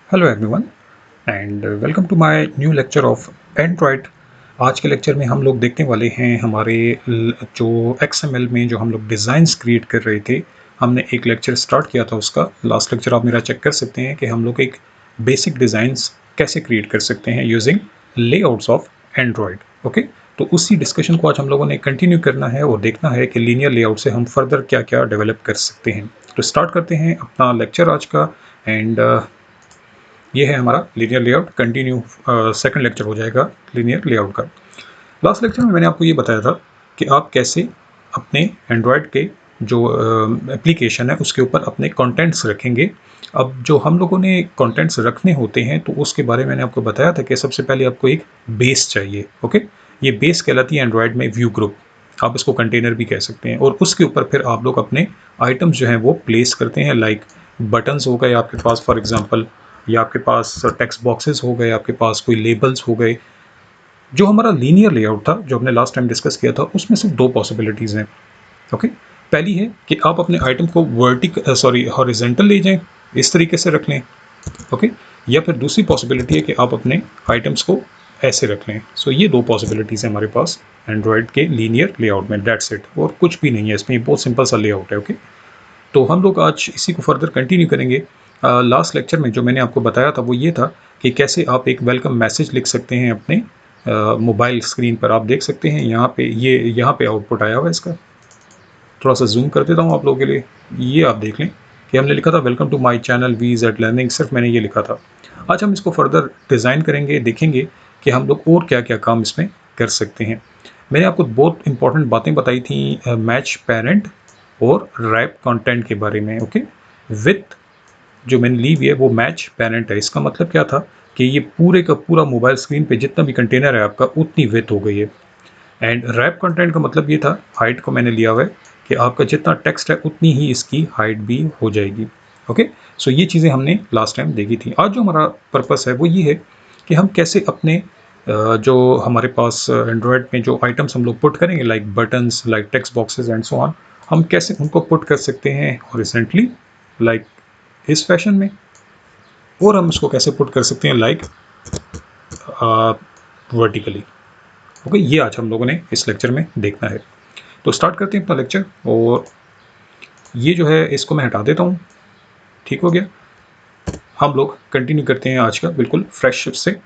Hello everyone and welcome to my new lecture of Android. आज के lecture में हम लोग देखने वाले हैं हमारे जो XML में जो हम लोग डिज़ाइंस क्रिएट कर रहे थे। हमने एक लेक्चर स्टार्ट किया था, उसका लास्ट लेक्चर आप मेरा चेक कर सकते हैं कि हम लोग एक बेसिक डिज़ाइंस कैसे क्रिएट कर सकते हैं using layouts of Android. Okay, तो उसी डिस्कशन को आज हम लोगों ने कंटिन्यू करना है और देखना है कि लीनियर लेआउट से हम फर्दर क्या क्या डेवलप कर सकते हैं। तो स्टार्ट करते हैं अपना लेक्चर आज का। एंड ये है हमारा linear layout continue, second lecture हो जाएगा लीनियर लेआउट का। लास्ट लेक्चर में मैंने आपको ये बताया था कि आप कैसे अपने एंड्रॉयड के जो एप्लीकेशन है उसके ऊपर अपने कंटेंट्स रखेंगे। अब जो हम लोगों ने कंटेंट्स रखने होते हैं तो उसके बारे में मैंने आपको बताया था कि सबसे पहले आपको एक बेस चाहिए। ओके, ये बेस कहलाती है एंड्रॉयड में व्यू ग्रुप, आप इसको कंटेनर भी कह सकते हैं। और उसके ऊपर फिर आप लोग अपने आइटम्स जो हैं वो प्लेस करते हैं, लाइक बटन्स हो गए आपके पास फॉर एग्जांपल, या आपके पास टेक्स्ट बॉक्सेस हो गए, आपके पास कोई लेबल्स हो गए। जो हमारा लीनियर लेआउट था जो हमने लास्ट टाइम डिस्कस किया था उसमें सिर्फ दो पॉसिबिलिटीज़ हैं। ओके, पहली है कि आप अपने आइटम को हॉरिजेंटल ले जाएं, इस तरीके से रख लें। ओके, या फिर दूसरी पॉसिबिलिटी है कि आप अपने आइटम्स को ऐसे रख लें। सो ये दो पॉसिबिलिटीज़ हैं हमारे पास एंड्रॉयड के लीनियर लेआउट में, दैट्स इट, और कुछ भी नहीं है इसमें, बहुत सिंपल सा लेआउट है। ओके, तो हम लोग आज इसी को फर्दर कंटिन्यू करेंगे। लास्ट लेक्चर में जो मैंने आपको बताया था वो ये था कि कैसे आप एक वेलकम मैसेज लिख सकते हैं अपने मोबाइल स्क्रीन पर। आप देख सकते हैं यहाँ पे, ये यहाँ पे आउटपुट आया हुआ है इसका। थोड़ा सा जूम कर देता हूँ आप लोगों के लिए। ये आप देख लें कि हमने लिखा था welcome to my channel VZ learning, सिर्फ मैंने ये लिखा था। आज हम इसको फर्दर डिज़ाइन करेंगे, देखेंगे कि हम लोग और क्या क्या काम इसमें कर सकते हैं। मैंने आपको बहुत इंपॉर्टेंट बातें बताई थी मैच पेरेंट और रैप कंटेंट के बारे में। ओके, विथ जो मैंने ली हुई है वो मैच पेरेंट है। इसका मतलब क्या था कि ये पूरे का पूरा मोबाइल स्क्रीन पे जितना भी कंटेनर है आपका उतनी विथ हो गई है। एंड रैप कंटेंट का मतलब ये था, हाइट को मैंने लिया हुआ है कि आपका जितना टेक्स्ट है उतनी ही इसकी हाइट भी हो जाएगी। ओके, सो ये चीज़ें हमने लास्ट टाइम देखी थी। आज जो हमारा पर्पस है वो ये है कि हम कैसे अपने जो हमारे पास एंड्रॉयड में जो आइटम्स हम लोग पुट करेंगे, like buttons, like text boxes and so on, हम कैसे उनको पुट कर सकते हैं हॉरिजॉन्टली, लाइक इस फैशन में, और हम इसको कैसे पुट कर सकते हैं लाइक वर्टिकली। ओके, ये आज हम लोगों ने इस लेक्चर में देखना है। तो स्टार्ट करते हैं अपना लेक्चर। और ये जो है इसको मैं हटा देता हूँ, ठीक हो गया। हम लोग कंटिन्यू करते हैं आज का बिल्कुल फ्रेश से।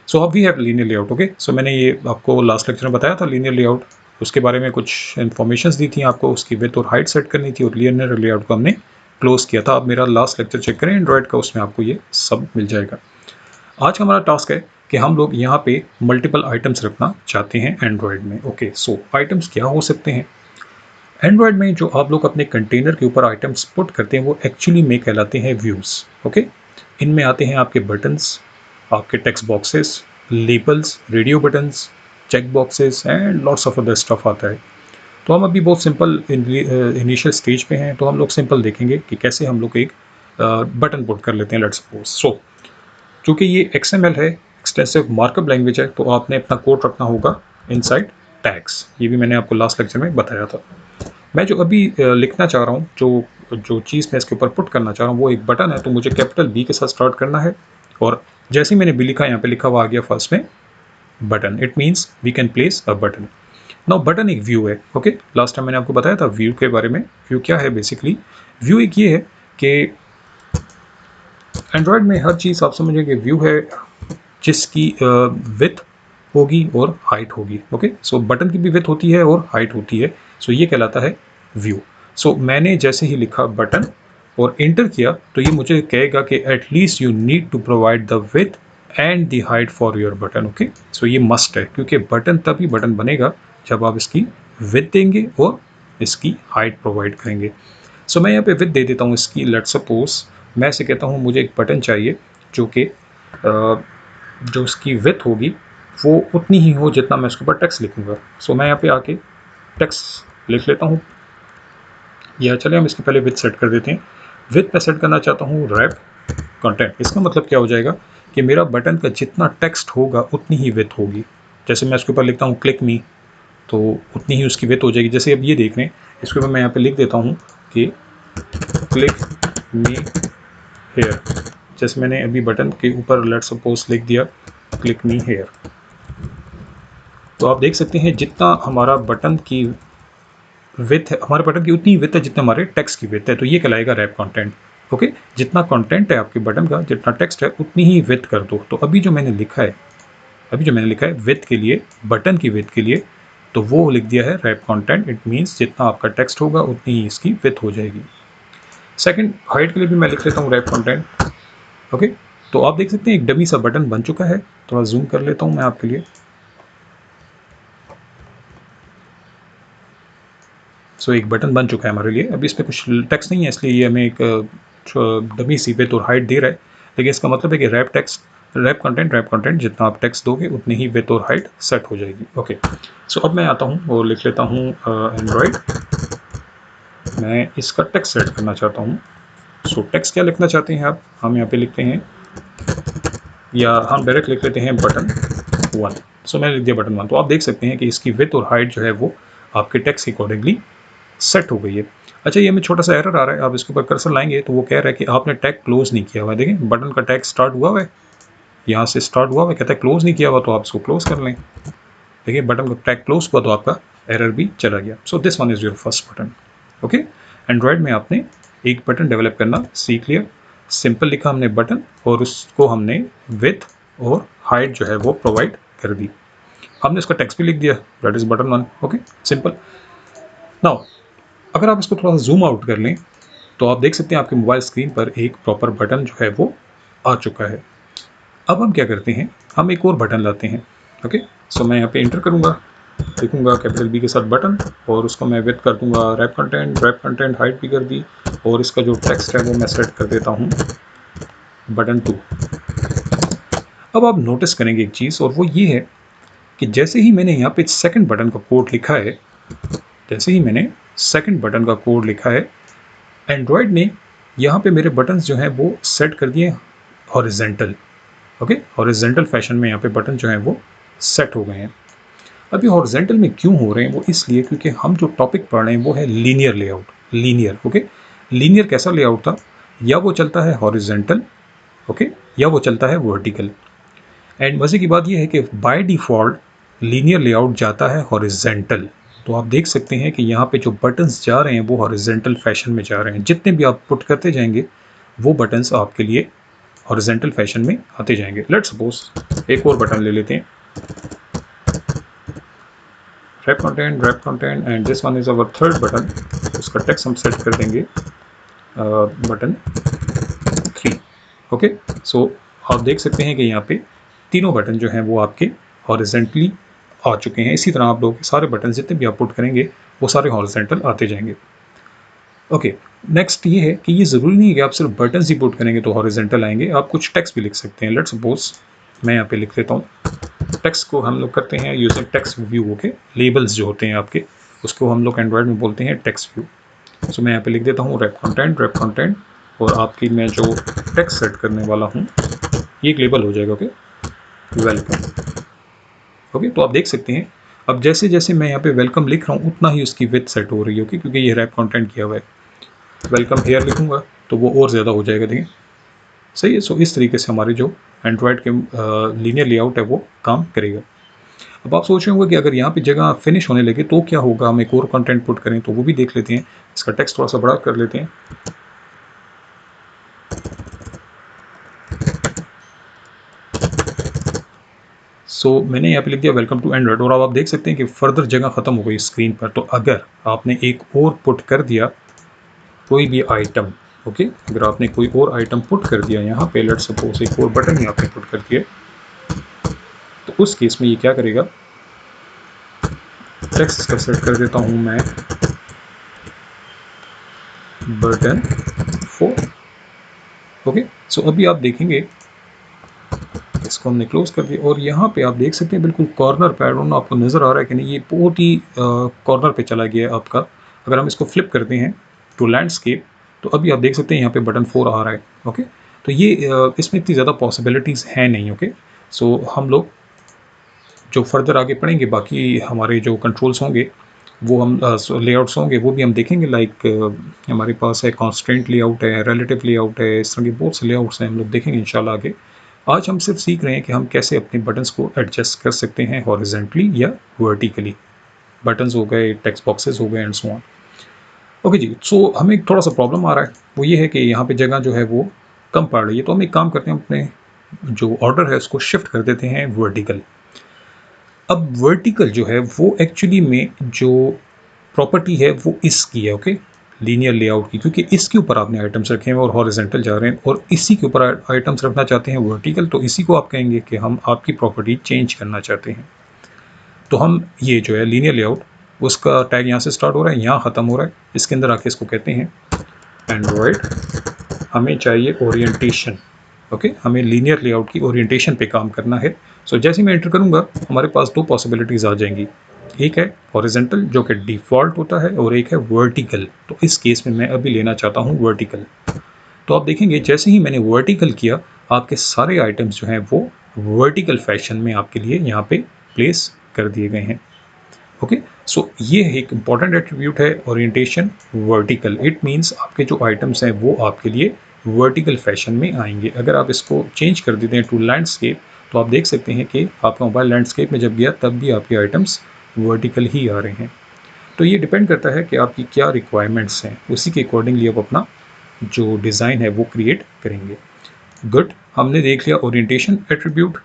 सो अब we have linear layout. Okay, so मैंने ये आपको लास्ट लेक्चर में बताया था लीनियर लेआउट, उसके बारे में कुछ इन्फॉर्मेशन दी थी आपको, उसकी विड्थ और हाइट सेट करनी थी, और लीनियर लेआउट को हमने क्लोज किया था। आप मेरा लास्ट लेक्चर चेक करें एंड्रॉयड का, उसमें आपको ये सब मिल जाएगा। आज का हमारा टास्क है कि हम लोग यहाँ पे मल्टीपल आइटम्स रखना चाहते हैं एंड्रॉयड में। ओके, सो आइटम्स क्या हो सकते हैं एंड्रॉयड में? जो आप लोग अपने कंटेनर के ऊपर आइटम्स पुट करते हैं वो एक्चुअली में कहलाते हैं व्यूज़। ओके, इनमें आते हैं आपके बटन्स, आपके text boxes, labels, radio buttons, check boxes and lots of other stuff आता है। तो हम अभी बहुत सिंपल इनिशियल स्टेज पे हैं, तो हम लोग सिंपल देखेंगे कि कैसे हम लोग एक बटन पुट कर लेते हैं, लेट्स सपोज। सो चूँकि ये XML है, एक्सटेंसिव मार्कअप लैंग्वेज है, तो आपने अपना कोड रखना होगा इनसाइड टैग्स। ये भी मैंने आपको लास्ट लेक्चर में बताया था। मैं जो अभी लिखना चाह रहा हूँ, जो चीज़ मैं इसके ऊपर पुट करना चाह रहा हूँ वो एक बटन है, तो मुझे कैपिटल B के साथ स्टार्ट करना है। और जैसे ही मैंने B लिखा, यहाँ पे लिखा हुआ आ गया फर्स्ट में button, it means we can place a button. Now button एक व्यू है। ओके, लास्ट टाइम मैंने आपको बताया था व्यू के बारे में। व्यू क्या है बेसिकली? व्यू एक ये है कि एंड्रॉयड में हर चीज़ आप समझें कि व्यू है जिसकी विथ होगी और हाइट होगी। ओके, सो बटन की भी विथ होती है और हाइट होती है, सो ये कहलाता है व्यू। सो मैंने जैसे ही लिखा बटन और इंटर किया तो ये मुझे कहेगा कि at least you need to provide the width and the height for your button. Okay, so ये मस्ट है, क्योंकि बटन तभी बटन बनेगा जब आप इसकी विथ देंगे और इसकी हाइट प्रोवाइड करेंगे। सो मैं यहाँ पे विथ दे देता हूँ इसकी, लेट्स सपोज मैं इसे कहता हूँ मुझे एक बटन चाहिए जो कि जो इसकी विथ होगी वो उतनी ही हो जितना मैं उसके ऊपर टेक्स्ट लिखूँगा। सो मैं यहाँ पे आके टेक्स्ट लिख लेता हूँ, या चले हम इसके पहले विथ सेट कर देते हैं। विथ मैं सेट करना चाहता हूँ रैप कंटेंट। इसका मतलब क्या हो जाएगा कि मेरा बटन का जितना टेक्स्ट होगा उतनी ही विथ होगी। जैसे मैं उसके ऊपर लिखता हूँ क्लिक मी, तो उतनी ही उसकी विथ हो जाएगी। जैसे अब ये देख रहे हैं, इसके ऊपर मैं यहाँ पे लिख देता हूँ कि क्लिक मी हेयर, जैसे मैंने अभी बटन के ऊपर लेट्स सपोज लिख दिया क्लिक मी हेयर, तो आप देख सकते हैं जितना हमारा बटन की विड्थ है, हमारे बटन की उतनी विड्थ है जितना हमारे टेक्स्ट की विड्थ है, तो ये कहलाएगा रैप कंटेंट। ओके, जितना कंटेंट है आपके बटन का, जितना टेक्स्ट है उतनी ही विड्थ कर दो। तो अभी जो मैंने लिखा है विड्थ के लिए, बटन की विड्थ के लिए, तो वो लिख दिया है रैप कंटेंट। इट मीन्स जितना आपका टेक्स्ट होगा उतनी ही इसकी विड्थ हो जाएगी। सेकंड, हाइट के लिए भी मैं लिख लेता हूँ रैप कंटेंट। ओके, तो आप देख सकते हैं एक डमी सा बटन बन चुका है। थोड़ा जूम कर लेता हूँ मैं आपके लिए। सो एक बटन बन चुका है हमारे लिए। अभी इस पर कुछ टेक्स्ट नहीं है, इसलिए ये हमें एक डमी सी विड्थ और हाइट दे रहा है, लेकिन इसका मतलब है कि रैप कंटेंट जितना आप टेक्स्ट दोगे उतनी ही विड्थ और हाइट सेट हो जाएगी। ओके, सो अब मैं आता हूँ और लिख लेता हूँ एंड्रॉयड। मैं इसका टेक्स्ट सेट करना चाहता हूँ। सो टेक्स्ट क्या लिखना चाहते हैं आप? हम यहाँ पे लिखते हैं, या हम डायरेक्ट लिख लेते हैं बटन 1। सो मैंने लिख दिया बटन 1। तो आप देख सकते हैं कि इसकी विड्थ और हाइट जो है वो आपके टेक्स्ट के अकॉर्डिंगली सेट हो गई है। अच्छा, ये में छोटा सा एरर आ रहा है, आप इसके ऊपर कर्सर लाएंगे तो वो कह रहा है कि आपने टैग क्लोज नहीं किया हुआ है। देखें बटन का टैग स्टार्ट हुआ हुआ है, यहाँ से स्टार्ट हुआ हुआ है, कहता है क्लोज नहीं किया हुआ, तो आप इसको क्लोज कर लें। देखिए बटन का टैग क्लोज हुआ तो आपका एरर भी चला गया। So this one is your first button. Okay, Android में आपने एक बटन डेवलप करना सीख लिया। सिंपल लिखा हमने बटन, और उसको हमने विड्थ और हाइट जो है वो प्रोवाइड कर दी। हमने उसका टेक्स्ट भी लिख दिया, that is button 1। Okay, simple. Now अगर आप इसको थोड़ा सा जूम आउट कर लें तो आप देख सकते हैं आपके मोबाइल स्क्रीन पर एक प्रॉपर बटन जो है वो आ चुका है। अब हम क्या करते हैं, हम एक और बटन लाते हैं। ओके, सो मैं यहाँ पे इंटर करूँगा, लिखूँगा कैपिटल बी के साथ बटन, और उसको मैं विड्थ कर दूँगा रैप कंटेंट हाइट भी कर दी, और इसका जो टेक्स्ट है वो मैं सेट कर देता हूँ बटन 2। अब आप नोटिस करेंगे एक चीज़, और वो ये है कि जैसे ही मैंने यहाँ पे सेकंड बटन का कोड लिखा है, एंड्रॉयड ने यहाँ पे मेरे बटन्स जो हैं वो सेट कर दिए हॉरिजेंटल। ओके, हॉरिजेंटल फैशन में यहाँ पे बटन जो हैं वो सेट हो गए हैं। अभी हॉरिजेंटल में क्यों हो रहे हैं? वो इसलिए क्योंकि हम जो टॉपिक पढ़ रहे हैं वो है लीनियर लेआउट। ओके, लीनियर कैसा लेआउट था? या वो चलता है हॉरिजेंटल, ओके, या वो चलता है वर्टिकल। एंड मज़े की बात ये है कि बाय डिफ़ॉल्ट लीनियर लेआउट जाता है हॉरिजेंटल। तो आप देख सकते हैं कि यहाँ पे जो बटन्स जा रहे हैं वो हॉरिजेंटल फैशन में जा रहे हैं। जितने भी आप पुट करते जाएंगे वो बटन्स आपके लिए हॉरिजेंटल फैशन में आते जाएंगे। लेट्स सपोज एक और बटन ले लेते हैं, wrap content, and this one is our third button. उसका टेक्स्ट हम सेट कर देंगे बटन 3। ओके, सो आप देख सकते हैं कि यहाँ पे तीनों बटन जो हैं वो आपके हॉरिजेंटली आ चुके हैं। इसी तरह आप लोग सारे बटन जितने भी आप पुट करेंगे वो सारे हॉरिजेंटल आते जाएंगे। ओके, नेक्स्ट ये है कि ये ज़रूरी नहीं है कि आप सिर्फ बटन ही पुट करेंगे तो हॉरिजेंटल आएंगे, आप कुछ टेक्स्ट भी लिख सकते हैं। लेट्स सपोज मैं यहाँ पे लिख लेता हूँ, टेक्स्ट को हम लोग करते हैं using text view. Okay, labels जो होते हैं आपके, उसको हम लोग एंड्रॉयड में बोलते हैं टेक्स्ट व्यू। सो मैं यहाँ पे लिख देता हूँ रैप कंटेंट, और आपकी मैं जो टेक्स्ट सेट करने वाला हूँ ये एक लेबल हो जाएगा। Okay, welcome. ओके, तो आप देख सकते हैं अब जैसे जैसे मैं यहाँ पे वेलकम लिख रहा हूँ उतना ही उसकी विड्थ सेट हो रही है। ओके, क्योंकि ये रैप कंटेंट किया हुआ है। वेलकम हेयर लिखूँगा तो वो और ज़्यादा हो जाएगा, देखिए सही है। सो इस तरीके से हमारे जो एंड्रॉयड के लीनियर लेआउट है वो काम करेगा। अब आप सोच रहे होंगे कि अगर यहाँ पे जगह फिनिश होने लगे तो क्या होगा, हम एक और कंटेंट पुट करें, तो वो भी देख लेते हैं। इसका टेक्स्ट थोड़ा सा बड़ा कर लेते हैं। सो मैंने यहाँ पे लिख दिया वेलकम टू एंड्रॉयड, और अब आप देख सकते हैं कि फर्दर जगह ख़त्म हो गई स्क्रीन पर। तो अगर आपने एक और पुट कर दिया कोई भी आइटम, ओके, अगर आपने कोई और आइटम पुट कर दिया यहाँ पे, लेट्स सपोज एक और बटन यहाँ पे पुट कर दिया, तो उस केस में ये क्या करेगा, टेक्स्ट इसका सेट कर देता हूँ मैं बटन 4। ओके, सो अभी आप देखेंगे इसको हमने क्लोज कर दिया, और यहाँ पे आप देख सकते हैं बिल्कुल कॉर्नर पे, आई डोंट नो आपको नज़र आ रहा है कि नहीं, ये बहुत ही कॉर्नर पे चला गया है आपका। अगर हम इसको फ्लिप करते हैं टू लैंडस्केप तो अभी आप देख सकते हैं यहाँ पे बटन 4 आ रहा है। ओके, तो ये इसमें इतनी ज़्यादा पॉसिबिलिटीज़ हैं नहीं। ओके, सो हम लोग जो फर्दर आगे पढ़ेंगे बाकी हमारे जो कंट्रोल्स होंगे वो हम लेआउट्स होंगे वो भी हम देखेंगे। लाइक हमारे पास है कॉन्स्टेंट लेआउट है, रिलेटिव लेआउट है, इस तरह के बहुत से लेआउट्स हैं, हम लोग देखेंगे इंशाल्लाह आगे। आज हम सिर्फ सीख रहे हैं कि हम कैसे अपने बटन्स को एडजस्ट कर सकते हैं हॉरिजेंटली या वर्टिकली। बटन्स हो गए, टेक्स्ट बॉक्सेस हो गए एंड सो ऑन। ओके जी, सो हमें एक थोड़ा सा प्रॉब्लम आ रहा है, वो ये है कि यहाँ पे जगह जो है वो कम पड़ रही है। तो हम एक काम करते हैं, अपने जो ऑर्डर है उसको शिफ्ट कर देते हैं वर्टिकल। अब वर्टिकल जो है वो एक्चुअली में जो प्रॉपर्टी है वो इसकी है, ओके, लीनियर लेआउट की, क्योंकि इसके ऊपर आपने आइटम्स रखे हैं और हॉरिजेंटल जा रहे हैं और इसी के ऊपर आइटम्स रखना चाहते हैं वर्टिकल, तो इसी को आप कहेंगे कि हम आपकी प्रॉपर्टी चेंज करना चाहते हैं। तो हम ये जो है लीनियर लेआउट, उसका टैग यहाँ से स्टार्ट हो रहा है, यहाँ ख़त्म हो रहा है, इसके अंदर आके इसको कहते हैं एंड्रॉयड। हमें चाहिए ओरिएंटेशन, ओके, हमें लीनियर लेआउट की ओरिएंटेशन पे काम करना है। सो जैसे मैं एंटर करूँगा हमारे पास दो पॉसिबिलिटीज़ आ जाएंगी। एक है हॉरिजेंटल जो कि डिफ़ॉल्ट होता है और एक है वर्टिकल। तो इस केस में मैं अभी लेना चाहता हूँ वर्टिकल। तो आप देखेंगे जैसे ही मैंने वर्टिकल किया, आपके सारे आइटम्स जो हैं वो वर्टिकल फैशन में आपके लिए यहाँ पे प्लेस कर दिए गए हैं। ओके, सो ये एक इंपॉर्टेंट एट्रीब्यूट है ओरिएंटेशन वर्टिकल। इट मीन्स आपके जो आइटम्स हैं वो आपके लिए वर्टिकल फैशन में आएंगे। अगर आप इसको चेंज कर देते हैं टू लैंडस्केप, तो आप देख सकते हैं कि आपका मोबाइल लैंडस्केप में जब गया तब भी आपके आइटम्स वर्टिकल ही आ रहे हैं। तो ये डिपेंड करता है कि आपकी क्या रिक्वायरमेंट्स हैं, उसी के अकॉर्डिंगली आप अपना जो डिज़ाइन है वो क्रिएट करेंगे। गुड, हमने देख लिया ओरिएंटेशन एट्रीब्यूट,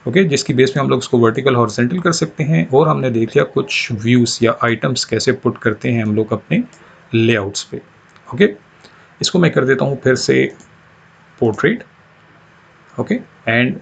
ओके, जिसकी बेस पे हम लोग उसको वर्टिकल हॉरिजॉन्टल कर सकते हैं। और हमने देख लिया कुछ व्यूज़ या आइटम्स कैसे पुट करते हैं हम लोग अपने लेआउट्स पे। ओके, इसको मैं कर देता हूँ फिर से पोर्ट्रेट, ओके, एंड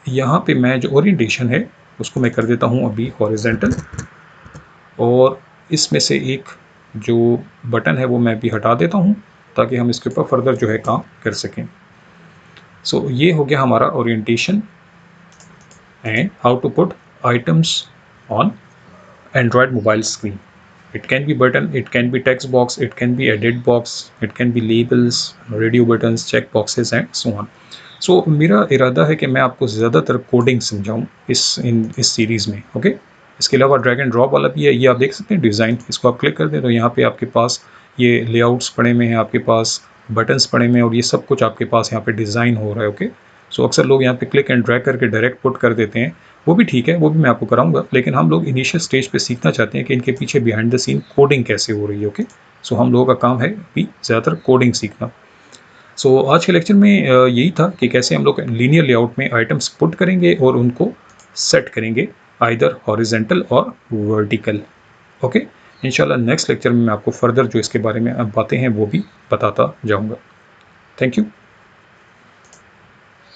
यहाँ पे मैं जो ओरिएंटेशन है उसको मैं कर देता हूँ अभी हॉरिजॉन्टल। और इसमें से एक जो बटन है वो मैं भी हटा देता हूँ ताकि हम इसके ऊपर फर्दर जो है काम कर सकें। सो ये हो गया हमारा orientation and how to put items on Android mobile screen. It can be button, it can be text box, it can be edit box, it can be labels, radio buttons, check boxes and so on. So मेरा इरादा है कि मैं आपको ज़्यादातर coding समझाऊँ इस series में, ओके। इसके अलावा ड्रैग एंड ड्रॉप वाला भी है, ये आप देख सकते हैं डिज़ाइन। इसको आप क्लिक कर दें तो यहाँ पे आपके पास ये लेआउट्स पड़े में हैं, आपके पास बटन्स पड़े में, और ये सब कुछ आपके पास यहाँ पे डिज़ाइन हो रहा है, ओके। सो अक्सर लोग यहाँ पे क्लिक एंड ड्रैग करके डायरेक्ट पुट कर देते हैं, वो भी ठीक है, वो भी मैं आपको कराऊंगा, लेकिन हम लोग इनिशियल स्टेज पे सीखना चाहते हैं कि इनके पीछे बिहाइंड द सीन कोडिंग कैसे हो रही है, ओके। सो हम लोगों का काम है भी ज़्यादातर कोडिंग सीखना। सो आज के लेक्चर में यही था कि कैसे हम लोग लीनियर लेआउट में आइटम्स पुट करेंगे और उनको सेट करेंगे आइदर हॉरिजेंटल और वर्टिकल, ओके। इंशाल्लाह नेक्स्ट लेक्चर में मैं आपको फर्दर जो इसके बारे में बातें हैं वो भी बताता जाऊँगा। Thank you.